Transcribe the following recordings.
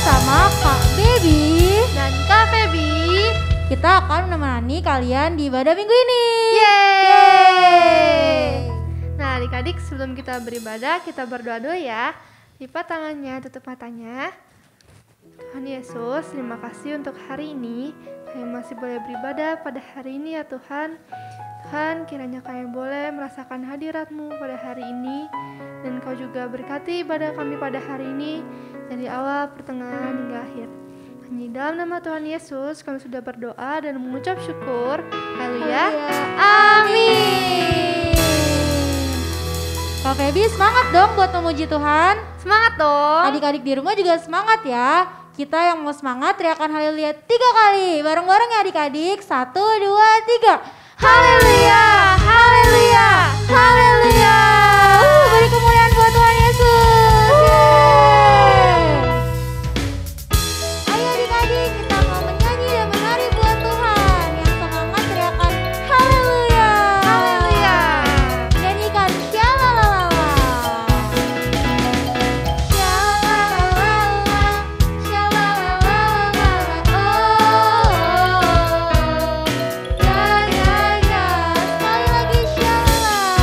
bersama Kak Baby dan Kak Feby. Kita akan menemani kalian di ibadah minggu ini. Yeay! Nah adik-adik, sebelum kita beribadah, kita berdoa dulu ya. Lipat tangannya, tutup matanya. Tuhan Yesus, terima kasih untuk hari ini. Kami masih boleh beribadah pada hari ini ya Tuhan. Tuhan, kiranya kami boleh merasakan hadirat-Mu pada hari ini. Dan Kau juga berkati ibadah kami pada hari ini, dari awal, pertengahan, hingga akhir. Hanya dalam nama Tuhan Yesus kami sudah berdoa dan mengucap syukur. Haleluya. Amin. Kak Feby semangat dong buat memuji Tuhan. Semangat dong. Adik-adik di rumah juga semangat ya. Kita yang mau semangat teriakan haleluya 3 kali. Bareng-bareng ya adik-adik. 1, 2, 3. Haleluya, haleluya, haleluya. Beri kemuliaan buat Tuhan Yesus. Yeay. Ayo adik-adik, kita mau menyanyi dan menari buat Tuhan. Yang semangat teriakan haleluya. Haleluya. Nyanyikan syalalala. Syalalala, syalalala. Oh, ya ya ya. Sekali lagi syalalala.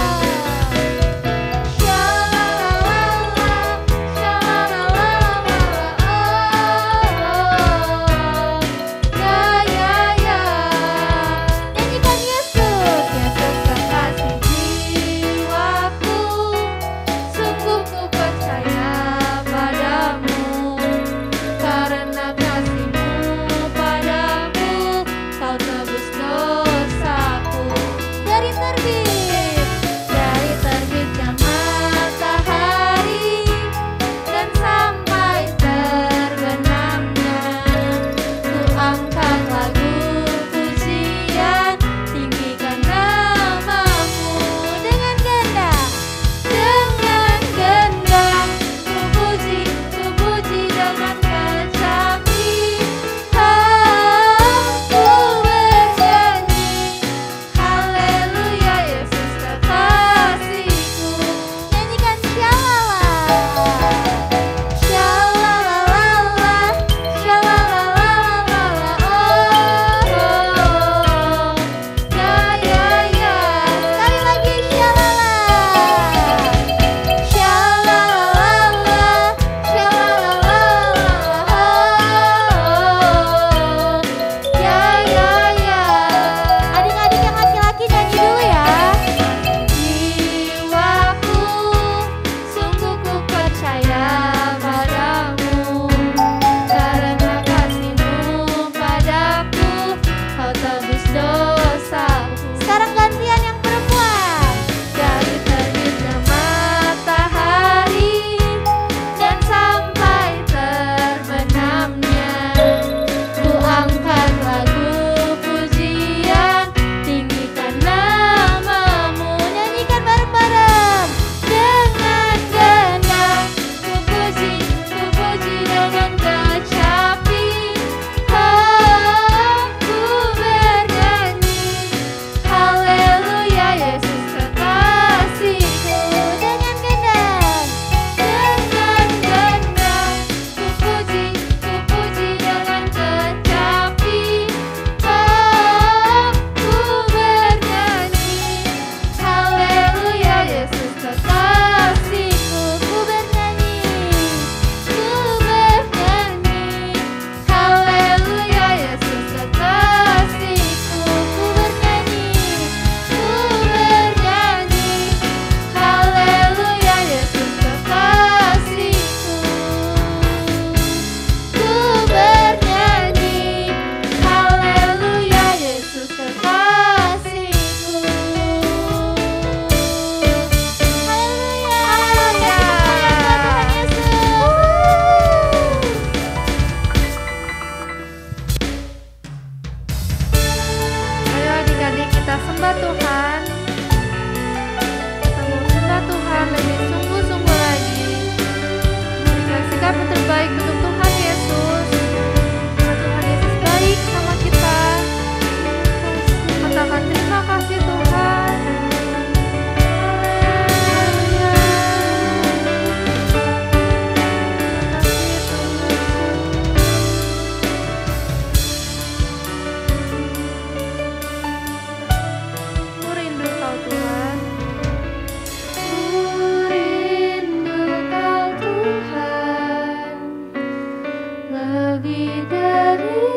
lebih dari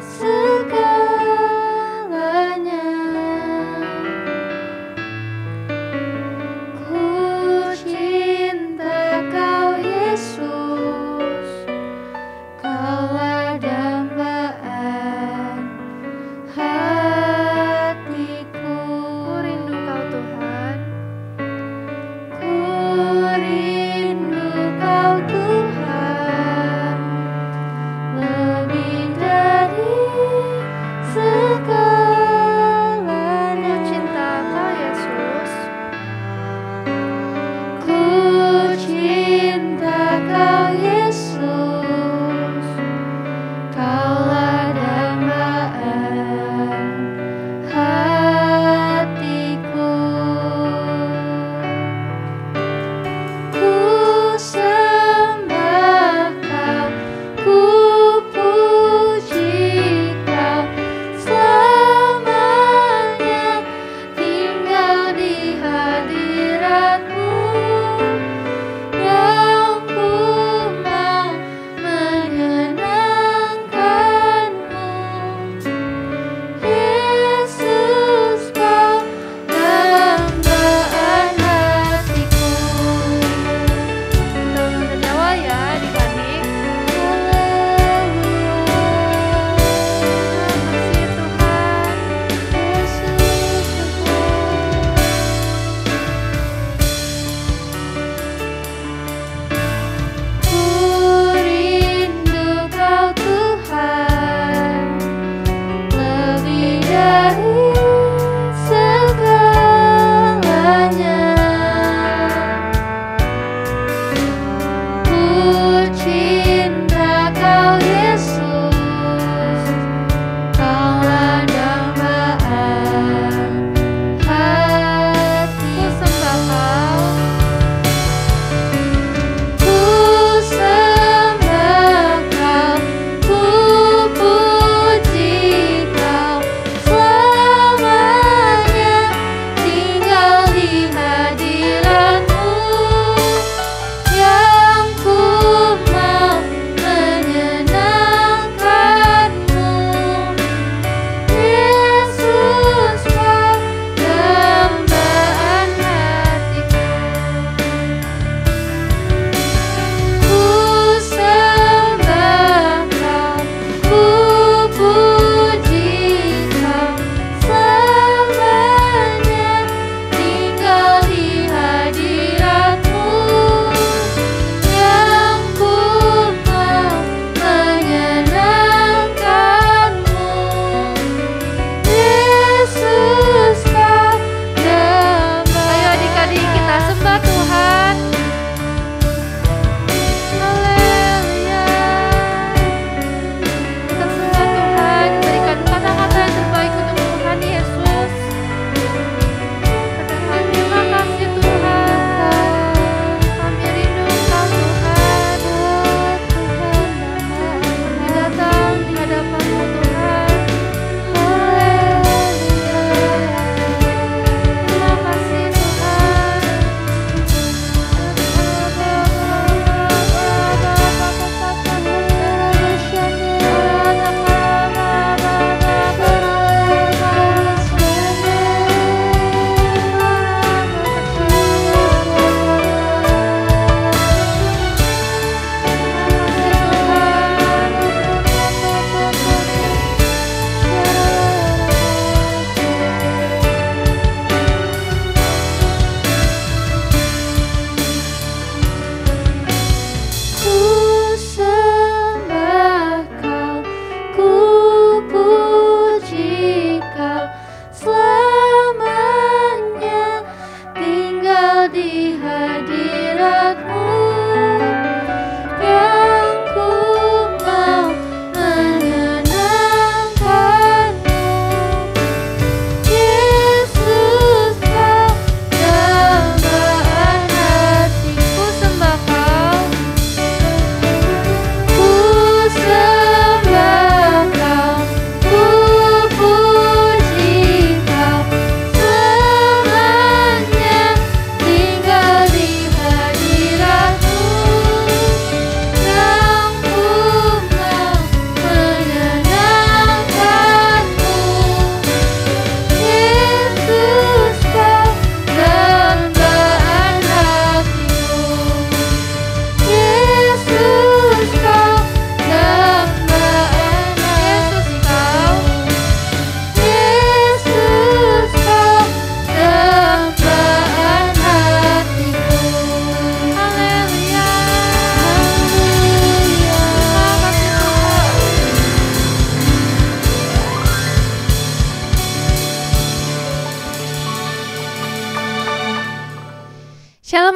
segalanya. Ku cinta Kau Yesus, Kaulah dambaan hatiku. Ku rindu Kau Tuhan, Ku rindu Kau Tuhan, lebih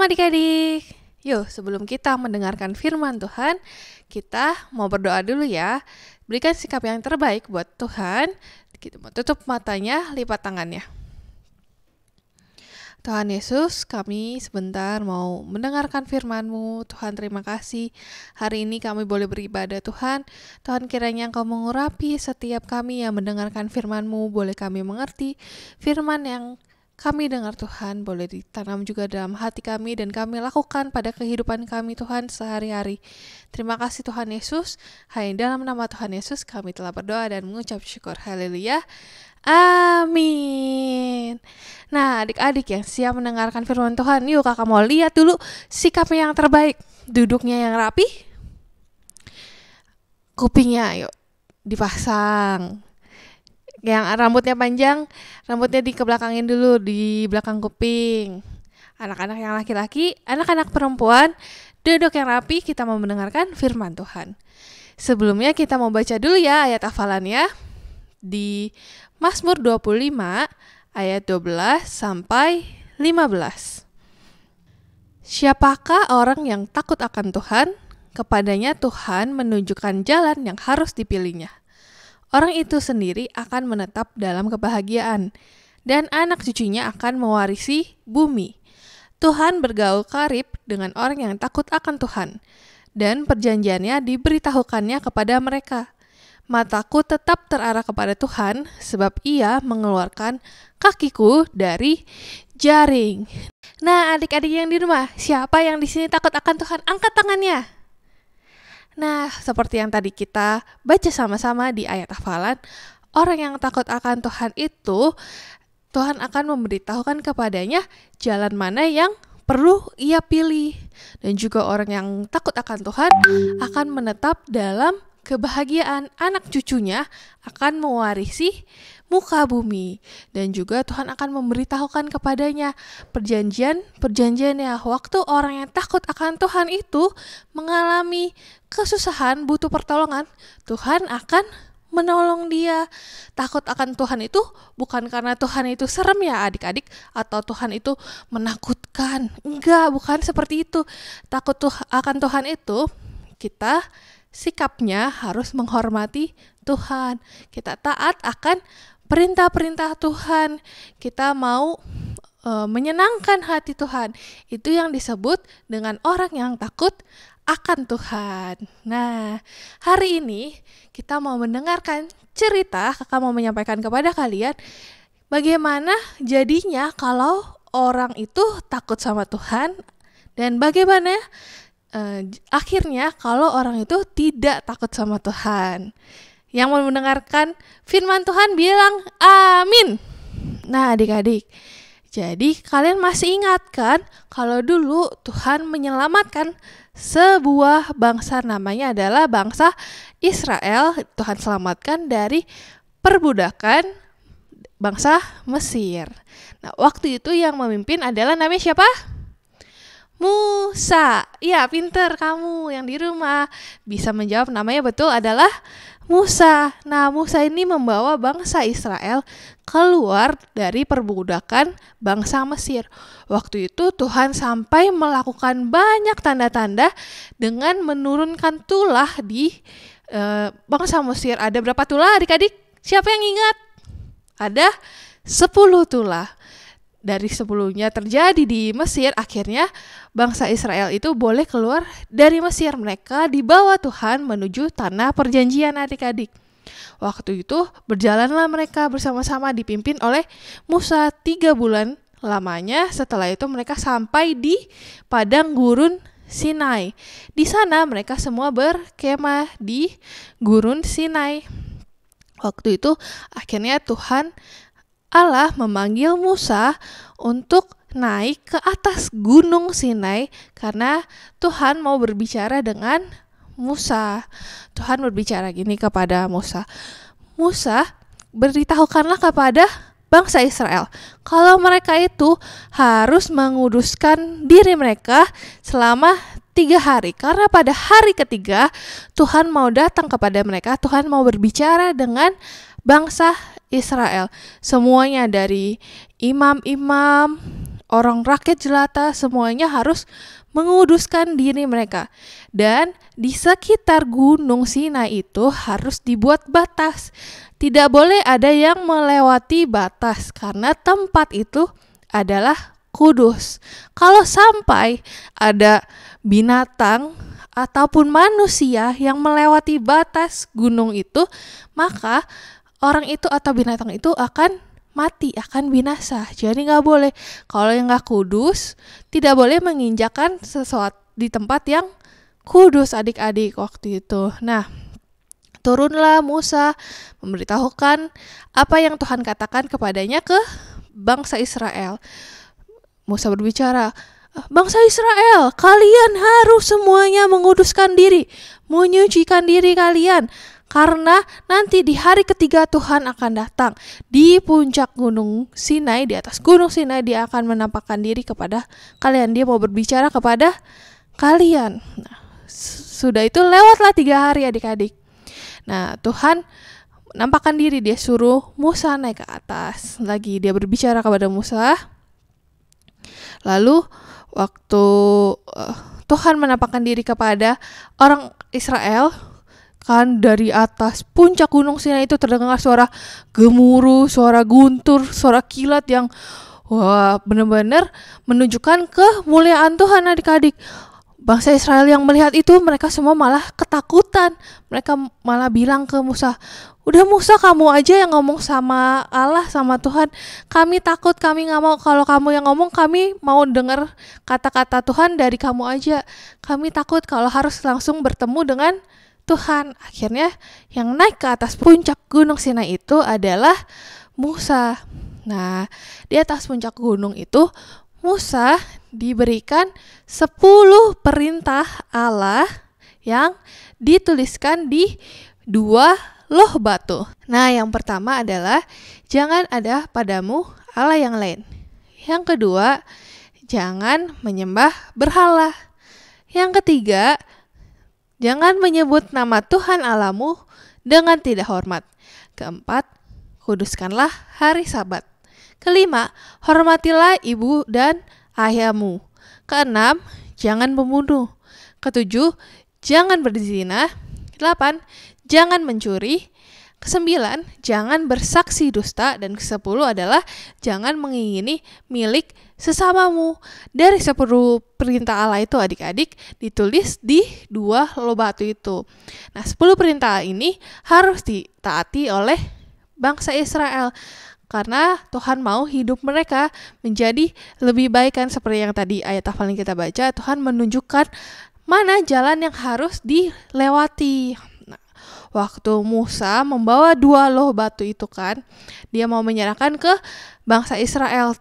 Shalom adik-adik. Yuk, sebelum kita mendengarkan firman Tuhan, kita mau berdoa dulu ya. Berikan sikap yang terbaik buat Tuhan. Kita mau tutup matanya, lipat tangannya. Tuhan Yesus, kami sebentar mau mendengarkan firman-Mu. Tuhan, terima kasih. Hari ini kami boleh beribadah, Tuhan. Tuhan, kiranya Engkau mengurapi setiap kami yang mendengarkan firman-Mu. Boleh kami mengerti firman yang kami dengar, Tuhan, boleh ditanam juga dalam hati kami dan kami lakukan pada kehidupan kami, Tuhan, sehari-hari. Terima kasih Tuhan Yesus. Hanya dalam nama Tuhan Yesus kami telah berdoa dan mengucap syukur. Haleluya. Amin. Nah, adik-adik yang siap mendengarkan firman Tuhan, yuk kakak mau lihat dulu sikapnya yang terbaik. Duduknya yang rapi, kupingnya yuk dipasang. Yang rambutnya panjang, rambutnya dikebelakangin dulu di belakang kuping. Anak-anak yang laki-laki, anak-anak perempuan, duduk yang rapi, kita mau mendengarkan firman Tuhan. Sebelumnya kita mau baca dulu ya ayat hafalannya di Mazmur 25 ayat 12 sampai 15. Siapakah orang yang takut akan Tuhan? Kepadanya Tuhan menunjukkan jalan yang harus dipilihnya. Orang itu sendiri akan menetap dalam kebahagiaan, dan anak cucunya akan mewarisi bumi. Tuhan bergaul karib dengan orang yang takut akan Tuhan, dan perjanjiannya diberitahukannya kepada mereka. Mataku tetap terarah kepada Tuhan, sebab Ia mengeluarkan kakiku dari jaring. Nah, adik-adik yang di rumah, siapa yang di sini takut akan Tuhan? Angkat tangannya. Nah, seperti yang tadi kita baca sama-sama di ayat hafalan, orang yang takut akan Tuhan itu, Tuhan akan memberitahukan kepadanya jalan mana yang perlu ia pilih. Dan juga orang yang takut akan Tuhan akan menetap dalam kebahagiaan. Anak cucunya akan mewarisi muka bumi. Dan juga Tuhan akan memberitahukan kepadanya perjanjiannya. Waktu orang yang takut akan Tuhan itu mengalami kesusahan, butuh pertolongan, Tuhan akan menolong dia. Takut akan Tuhan itu bukan karena Tuhan itu serem ya adik-adik, atau Tuhan itu menakutkan. Enggak, bukan seperti itu. Takut akan Tuhan itu kita sikapnya harus menghormati Tuhan. Kita taat akan perintah-perintah Tuhan. Kita mau menyenangkan hati Tuhan. Itu yang disebut dengan orang yang takut akan Tuhan. Nah, hari ini kita mau mendengarkan cerita, kakak mau menyampaikan kepada kalian bagaimana jadinya kalau orang itu takut sama Tuhan dan bagaimana akhirnya kalau orang itu tidak takut sama Tuhan. Yang mau mendengarkan firman Tuhan bilang amin. Nah, adik-adik, jadi kalian masih ingat kan kalau dulu Tuhan menyelamatkan sebuah bangsa, namanya adalah bangsa Israel. Tuhan selamatkan dari perbudakan bangsa Mesir. Nah, waktu itu yang memimpin adalah namanya siapa? Musa. Ya, pinter kamu yang di rumah bisa menjawab, namanya betul adalah Musa. Nah, Musa ini membawa bangsa Israel keluar dari perbudakan bangsa Mesir. Waktu itu Tuhan sampai melakukan banyak tanda-tanda dengan menurunkan tulah di bangsa Mesir. Ada berapa tulah adik-adik? Siapa yang ingat? Ada 10 tulah. Dari sebelumnya terjadi di Mesir, akhirnya bangsa Israel itu boleh keluar dari Mesir. Mereka dibawa Tuhan menuju tanah perjanjian adik-adik. Waktu itu berjalanlah mereka bersama-sama dipimpin oleh Musa 3 bulan lamanya. Setelah itu mereka sampai di padang gurun Sinai. Di sana mereka semua berkemah di gurun Sinai. Waktu itu akhirnya Tuhan Allah memanggil Musa untuk naik ke atas gunung Sinai karena Tuhan mau berbicara dengan Musa. Tuhan berbicara gini kepada Musa. Musa, beritahukanlah kepada bangsa Israel kalau mereka itu harus menguduskan diri mereka selama 3 hari. Karena pada hari ketiga Tuhan mau datang kepada mereka. Tuhan mau berbicara dengan bangsa Israel. Semuanya dari imam-imam, orang rakyat jelata semuanya harus menguduskan diri mereka. Dan di sekitar Gunung Sinai itu harus dibuat batas. Tidak boleh ada yang melewati batas karena tempat itu adalah kudus. Kalau sampai ada binatang ataupun manusia yang melewati batas gunung itu, maka orang itu atau binatang itu akan mati, akan binasa. Jadi nggak boleh. Kalau yang nggak kudus, tidak boleh menginjakan sesuatu di tempat yang kudus, adik-adik waktu itu. Nah, turunlah Musa memberitahukan apa yang Tuhan katakan kepadanya ke bangsa Israel. Musa berbicara, bangsa Israel, kalian harus semuanya menguduskan diri, menyucikan diri kalian. Karena nanti di hari ketiga Tuhan akan datang di puncak gunung Sinai, di atas gunung Sinai dia akan menampakkan diri kepada kalian. Dia mau berbicara kepada kalian. Nah, sudah itu lewatlah 3 hari adik-adik. Nah, Tuhan menampakkan diri, dia suruh Musa naik ke atas. Lagi dia berbicara kepada Musa. Lalu waktu Tuhan menampakkan diri kepada orang Israel, kan dari atas puncak gunung Sinai itu terdengar suara gemuruh, suara guntur, suara kilat yang benar-benar menunjukkan kemuliaan Tuhan adik-adik. Bangsa Israel yang melihat itu, mereka semua malah ketakutan. Mereka malah bilang ke Musa, udah Musa, kamu aja yang ngomong sama Allah, sama Tuhan. Kami takut, kami gak mau. Kalau kamu yang ngomong, kami mau dengar kata-kata Tuhan dari kamu aja. Kami takut kalau harus langsung bertemu dengan Tuhan. Akhirnya yang naik ke atas puncak gunung Sinai itu adalah Musa. Nah, di atas puncak gunung itu Musa diberikan 10 perintah Allah yang dituliskan di 2 loh batu. Nah, yang pertama adalah jangan ada padamu Allah yang lain. Yang kedua, jangan menyembah berhala. Yang ketiga, jangan menyebut nama Tuhan Allahmu dengan tidak hormat. Keempat, kuduskanlah hari Sabat. Kelima, hormatilah ibu dan ayahmu. Keenam, jangan membunuh. Ketujuh, jangan berzina. 8, jangan mencuri. Kesembilan, jangan bersaksi dusta. Dan ke-10 adalah jangan mengingini milik sesamamu. Dari 10 perintah Allah itu adik-adik ditulis di 2 loh batu itu. Nah, 10 perintah ini harus ditaati oleh bangsa Israel. Karena Tuhan mau hidup mereka menjadi lebih baik, kan seperti yang tadi ayat hafalan kita baca. Tuhan menunjukkan mana jalan yang harus dilewati. Nah, waktu Musa membawa 2 loh batu itu kan, dia mau menyerahkan ke bangsa Israel.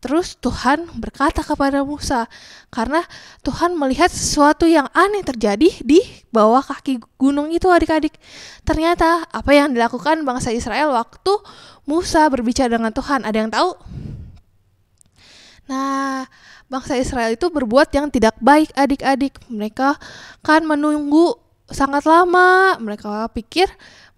Terus Tuhan berkata kepada Musa, karena Tuhan melihat sesuatu yang aneh terjadi di bawah kaki gunung itu adik-adik. Ternyata apa yang dilakukan bangsa Israel waktu Musa berbicara dengan Tuhan, ada yang tahu? Nah, bangsa Israel itu berbuat yang tidak baik adik-adik. Mereka kan menunggu sangat lama. Mereka pikir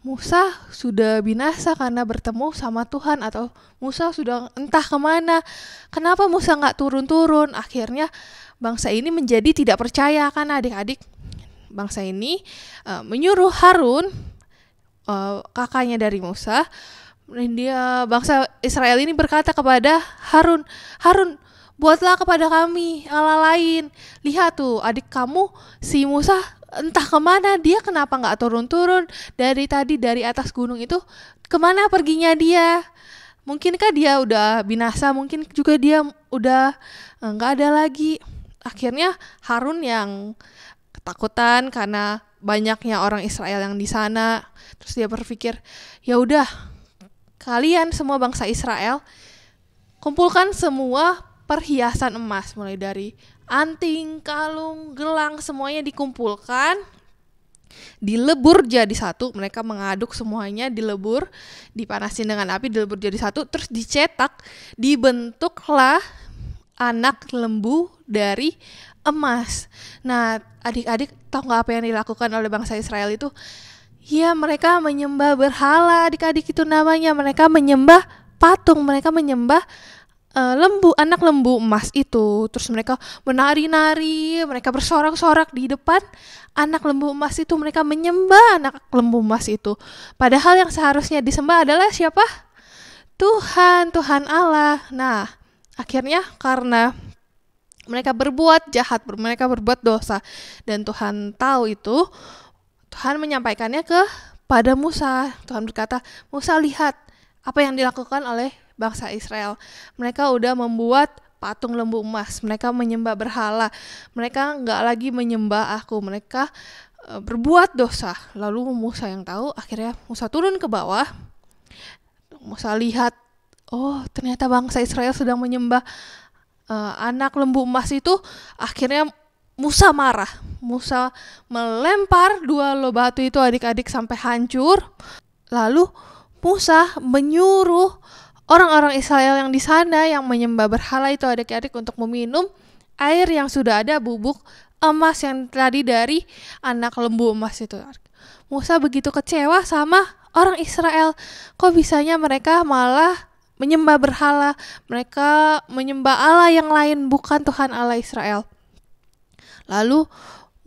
Musa sudah binasa karena bertemu sama Tuhan, atau Musa sudah entah kemana. Kenapa Musa gak turun-turun? Akhirnya bangsa ini menjadi tidak percaya kan adik-adik. Bangsa ini menyuruh Harun, kakaknya dari Musa. Bangsa Israel ini berkata kepada Harun, Harun, buatlah kepada kami Allah lain. Lihat tuh adik kamu si Musa entah kemana, dia kenapa gak turun-turun dari tadi dari atas gunung itu, kemana perginya dia? Mungkinkah dia udah binasa, mungkin juga dia udah gak ada lagi. Akhirnya Harun yang ketakutan karena banyaknya orang Israel yang di sana. Terus dia berpikir, ya udah, kalian semua bangsa Israel kumpulkan semua perhiasan emas, mulai dari anting, kalung, gelang, semuanya dikumpulkan, dilebur jadi satu. Mereka mengaduk semuanya, dilebur, dipanasin dengan api, dilebur jadi satu, terus dicetak, dibentuklah anak lembu dari emas. Nah, adik-adik tahu nggak apa yang dilakukan oleh bangsa Israel itu? Ya, mereka menyembah berhala, adik-adik, itu namanya. Mereka menyembah patung, mereka menyembah anak lembu emas itu. Terus mereka menari-nari, mereka bersorak-sorak di depan anak lembu emas itu. Mereka menyembah anak lembu emas itu. Padahal yang seharusnya disembah adalah siapa? Tuhan Allah. Nah, akhirnya karena mereka berbuat jahat, mereka berbuat dosa, dan Tuhan tahu itu, Tuhan menyampaikannya kepada Musa. Tuhan berkata, Musa, lihat apa yang dilakukan oleh bangsa Israel. Mereka udah membuat patung lembu emas. Mereka menyembah berhala. Mereka nggak lagi menyembah aku. Mereka berbuat dosa. Lalu Musa yang tahu, akhirnya Musa turun ke bawah. Musa lihat, oh ternyata bangsa Israel sedang menyembah anak lembu emas itu. Akhirnya Musa marah. Musa melempar 2 loh batu itu adik-adik sampai hancur. Lalu Musa menyuruh orang-orang Israel yang di sana yang menyembah berhala itu adik-adik untuk meminum air yang sudah ada bubuk emas yang tadi dari anak lembu emas itu. Musa begitu kecewa sama orang Israel. Kok bisanya mereka malah menyembah berhala, mereka menyembah Allah yang lain, bukan Tuhan Allah Israel. Lalu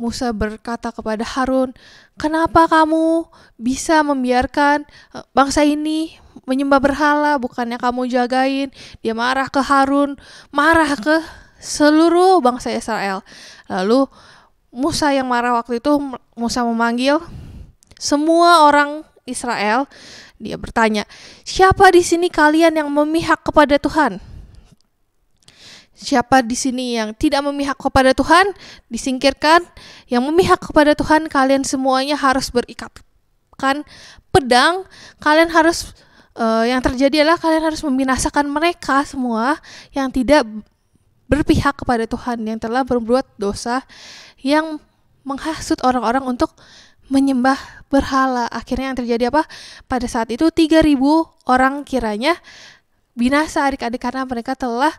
Musa berkata kepada Harun, kenapa kamu bisa membiarkan bangsa ini menyembah berhala, bukannya kamu jagain? Dia marah ke Harun, marah ke seluruh bangsa Israel. Lalu Musa yang marah waktu itu, Musa memanggil semua orang Israel. Dia bertanya, siapa di sini kalian yang memihak kepada Tuhan? Siapa di sini yang tidak memihak kepada Tuhan, disingkirkan. Yang memihak kepada Tuhan, kalian semuanya harus berikatkan pedang. Kalian harus, yang terjadi adalah kalian harus membinasakan mereka semua yang tidak berpihak kepada Tuhan, yang telah berbuat dosa, yang menghasut orang-orang untuk menyembah berhala. Akhirnya yang terjadi apa? Pada saat itu 3.000 orang kiranya binasa adik-adik karena mereka telah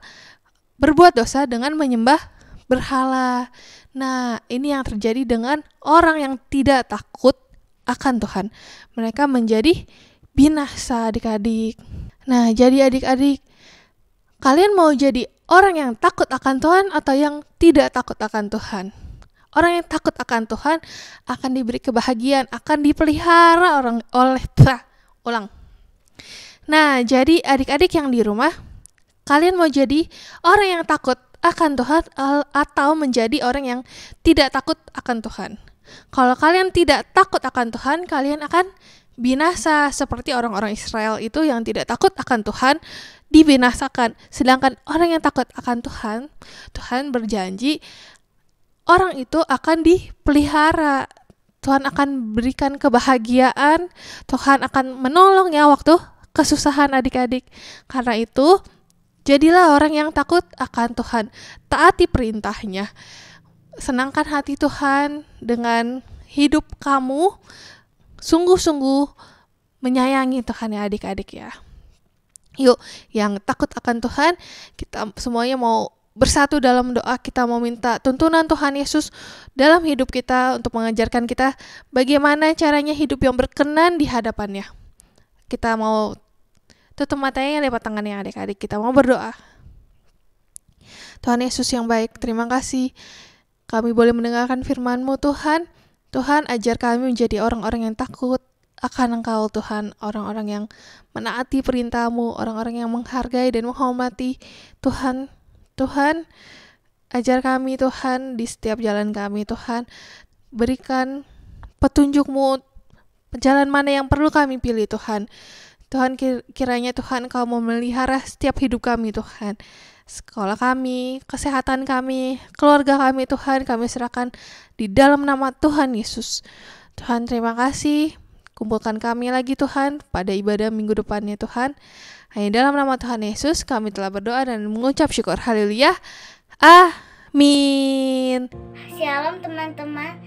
berbuat dosa dengan menyembah berhala. Nah, ini yang terjadi dengan orang yang tidak takut akan Tuhan. Mereka menjadi binasa adik-adik. Nah, jadi adik-adik, kalian mau jadi orang yang takut akan Tuhan atau yang tidak takut akan Tuhan? Orang yang takut akan Tuhan akan diberi kebahagiaan, akan dipelihara ulang. Nah, jadi adik-adik yang di rumah, kalian mau jadi orang yang takut akan Tuhan atau menjadi orang yang tidak takut akan Tuhan? Kalau kalian tidak takut akan Tuhan, kalian akan binasa seperti orang-orang Israel itu yang tidak takut akan Tuhan, dibinasakan. Sedangkan orang yang takut akan Tuhan, Tuhan berjanji orang itu akan dipelihara. Tuhan akan berikan kebahagiaan, Tuhan akan menolongnya waktu kesusahan adik-adik. Karena itu, jadilah orang yang takut akan Tuhan. Taati perintahnya. Senangkan hati Tuhan dengan hidup kamu. Sungguh-sungguh menyayangi Tuhan ya adik-adik ya. Yuk, yang takut akan Tuhan, kita semuanya mau bersatu dalam doa. Kita mau minta tuntunan Tuhan Yesus dalam hidup kita untuk mengajarkan kita bagaimana caranya hidup yang berkenan di hadapannya. Kita mau tutup matanya, lipat tangannya adik-adik. Kita mau berdoa. Tuhan Yesus yang baik, terima kasih kami boleh mendengarkan firman-Mu Tuhan. Tuhan, ajar kami menjadi orang-orang yang takut akan Engkau Tuhan, orang-orang yang menaati perintah-Mu, orang-orang yang menghargai dan menghormati Tuhan. Tuhan, ajar kami Tuhan di setiap jalan kami Tuhan. Berikan petunjuk-Mu, jalan mana yang perlu kami pilih Tuhan. Tuhan, kiranya Tuhan Kau memelihara setiap hidup kami Tuhan. Sekolah kami, kesehatan kami, keluarga kami Tuhan, kami serahkan di dalam nama Tuhan Yesus. Tuhan, terima kasih. Kumpulkan kami lagi Tuhan pada ibadah minggu depannya Tuhan. Hanya dalam nama Tuhan Yesus kami telah berdoa dan mengucap syukur. Haleluya. Amin. Shalom teman-teman.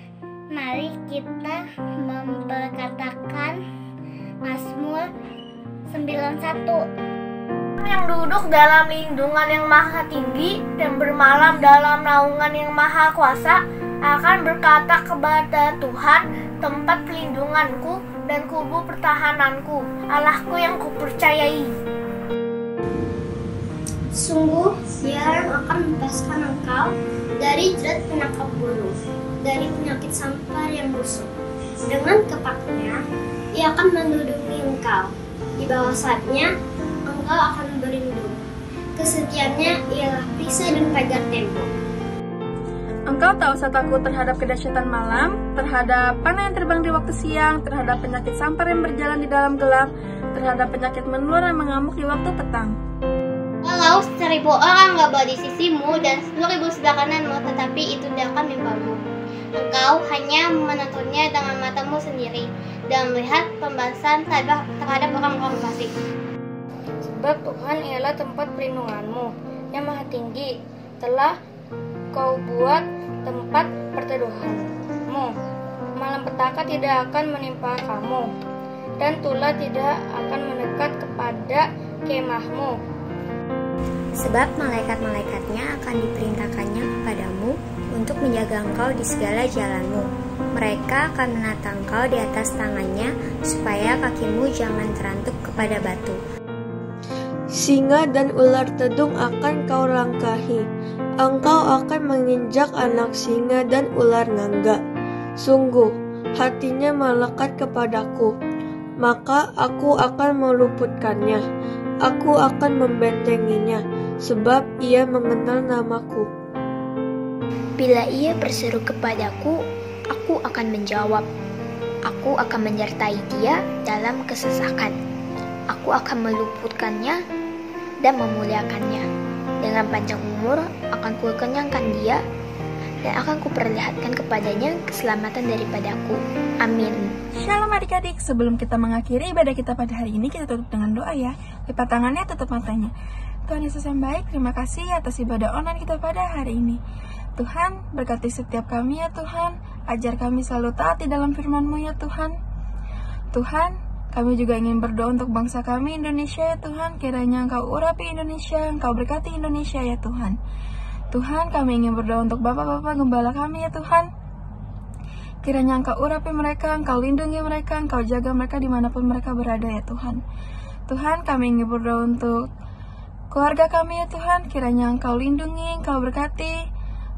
Mari kita memperkatakan Mazmur 91. Yang duduk dalam lindungan yang maha tinggi dan bermalam dalam naungan yang maha kuasa akan berkata kepada Tuhan, tempat pelindunganku dan kubu pertahananku, Allahku yang kupercayai. Sungguh, Dia akan membebaskan engkau dari jerat penangkap burung, dari penyakit sampar yang busuk. Dengan kepaknya, Ia akan menduduki engkau. Di bawah sayapnya, engkau akan berlindung. Kesetiaannya ialah perisai dan pagar tembok. Engkau tahu saat takut terhadap kedahsyatan malam, terhadap panah yang terbang di waktu siang, terhadap penyakit sampar yang berjalan di dalam gelap, terhadap penyakit menular yang mengamuk di waktu petang. Kalau 1000 orang gabah di sisimu dan 10.000 sebelah kananmu, tetapi itu tidak akan menimpamu. Engkau hanya menontonnya dengan matamu sendiri dan melihat pembalasan terhadap orang-orang fasik. Sebab Tuhan ialah tempat perlindunganmu yang maha tinggi, telah kau buat tempat perteduhanmu. Malapetaka tidak akan menimpa kamu, dan tulah tidak akan mendekat kepada kemahmu. Sebab malaikat-malaikatnya akan diperintahkannya kepadamu untuk menjaga engkau di segala jalanmu. Mereka akan menata engkau di atas tangannya, supaya kakimu jangan terantuk kepada batu. Singa dan ular tedung akan kau langkahi. Engkau akan menginjak anak singa dan ular ngangga. Sungguh, hatinya melekat kepadaku, maka aku akan meluputkannya. Aku akan membentenginya, sebab ia mengenal namaku. Bila ia berseru kepadaku, aku akan menjawab. Aku akan menyertai dia dalam kesesakan. Aku akan meluputkannya dan memuliakannya. Dengan panjang umur akan kukenyangkan dia, dan akan kuperlihatkan kepadanya keselamatan daripadaku. Amin. Shalom adik-adik, sebelum kita mengakhiri ibadah kita pada hari ini, kita tutup dengan doa ya. Lipat tangannya, tutup matanya. Tuhan Yesus yang baik, terima kasih atas ibadah online kita pada hari ini. Tuhan, berkati setiap kami ya Tuhan. Ajar kami selalu taat di dalam firman-Mu ya Tuhan. Tuhan, kami juga ingin berdoa untuk bangsa kami Indonesia ya Tuhan. Kiranya Engkau urapi Indonesia, Engkau berkati Indonesia ya Tuhan. Tuhan, kami ingin berdoa untuk bapak-bapak gembala kami ya Tuhan. Kiranya Engkau urapi mereka, Engkau lindungi mereka, Engkau jaga mereka dimanapun mereka berada ya Tuhan. Tuhan, kami ingin berdoa untuk keluarga kami ya Tuhan. Kiranya Engkau lindungi, Engkau berkati,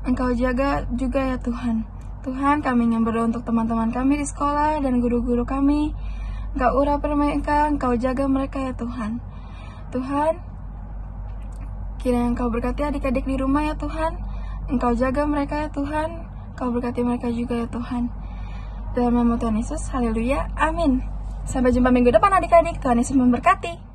Engkau jaga juga ya Tuhan. Tuhan, kami ingin berdoa untuk teman-teman kami di sekolah dan guru-guru kami. Engkau urapi mereka, Engkau jaga mereka ya Tuhan. Tuhan, kiranya Engkau berkati adik-adik di rumah ya Tuhan. Engkau jaga mereka ya Tuhan. Engkau berkati mereka juga ya Tuhan. Dalam nama Tuhan Yesus, haleluya, amin. Sampai jumpa minggu depan adik-adik. Tuhan Yesus memberkati.